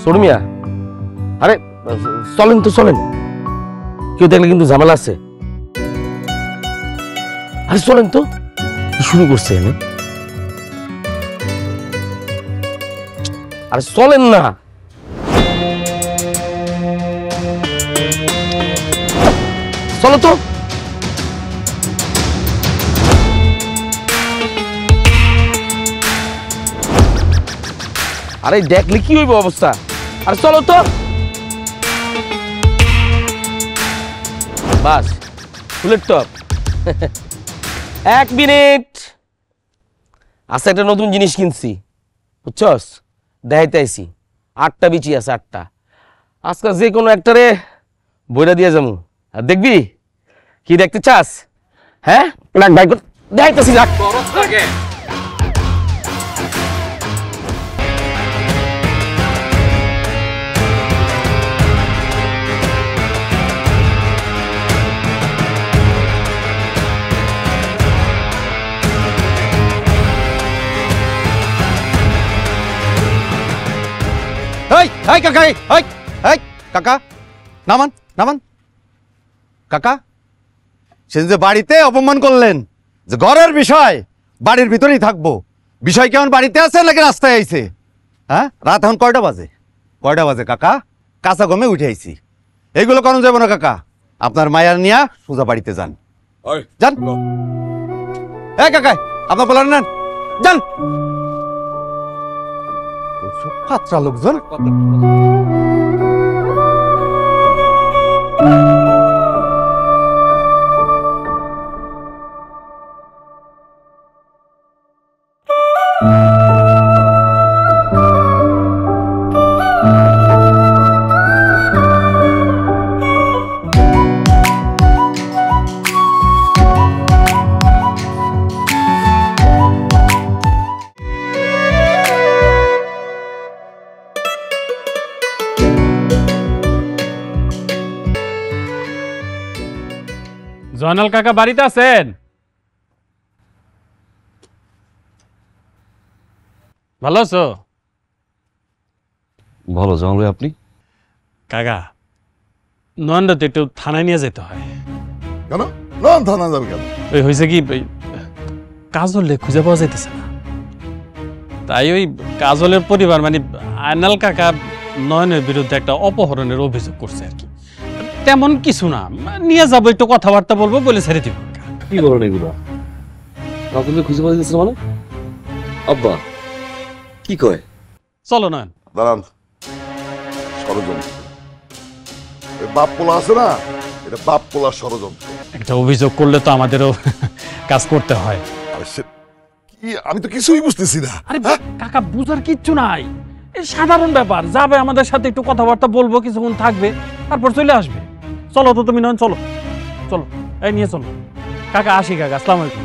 ছোট মিয়া, আরে চলেন তো চলেন, কেউ দেখলে কিন্তু ঝামেলা আছে। আরে চলেন তো, শুরু করছে এনে। আরে চলেন না, চলো তো। আরে দেখলে কি হইব অবস্থা, আরে চলো তো। বাস ফুলের টপ। 1 মিনিট। আচ্ছা, একটা নতুন জিনিস কিনছি বুঝছস, দেখাইতে আইছি। 8টা বিচি আছে, 8টা। আজকাল যে কোনো একটারে বইটা দিয়ে যাবো, আর দেখবি কি দেখতে চাস? হ্যাঁ রাখ ভাই, দেখাইতেছি রাখ। কাকা নামান নামান। কাকা সেদিন যে বাড়িতে অপমান করলেন, যে ঘরের বিষয় বাড়ির ভিতরেই থাকবো, বিষয় কেমন বাড়িতে আছে নাকি রাস্তায় আইছে? হ্যাঁ, রাত এখন কয়টা বাজে? কাকা? কাঁচা গমে উঠে আইছি। এইগুলো কেন যাবো না কাকা, আপনার মায়ার নিয়া সোজা বাড়িতে যান। যান কাকা, আপনার বলার নেন, যান। ফাত্রা লোকজন। জয়নাল কাকা বাড়িতে আছেন? ভালো আছো? ভালো। জামাল ভাই আপনি? কাকা নয়নটা তো একটু থানায় নিয়ে যেতে হয়। কেন নয়ন থানা যাবে কেন? ওই হয়েছে কি, কাজলে খুঁজে পাওয়া যাইতেছে না, তাই ওই কাজলের পরিবার মানে আয়নাল কাকা নয়নের বিরুদ্ধে একটা অপহরণের অভিযোগ করছে আর কি। তেমন কিছু না, নিয়ে যাবো, একটু কথাবার্তা বলবো বলে ছেড়ে দিব। কি করেন এগুলো? কাউকে খুঁজে পাওয়া যাচ্ছে মানে? আব্বা কি কয়? চলো নয়ন। দাঁড়ান, ষড়যন্ত্র। বাপ পোলা আছে না, এটা বাপ পোলার ষড়যন্ত্র। একটা অভিযোগ করলে তো আমাদেরও কাজ করতে হয়। কি আমি তো কিছুই বুঝতেছি না। আরে কাকা বুঝার কিচ্ছু নাই, এই সাধারণ ব্যাপার। যাবে আমাদের সাথে, একটু কথাবার্তা বলবো, কিছুক্ষণ থাকবে, তারপর চলে আসবে। চলো তো তুমি নয়ন, চলো চলো, এই নিয়ে চলো। কাকা আসি কাকা, আসসালামু আলাইকুম।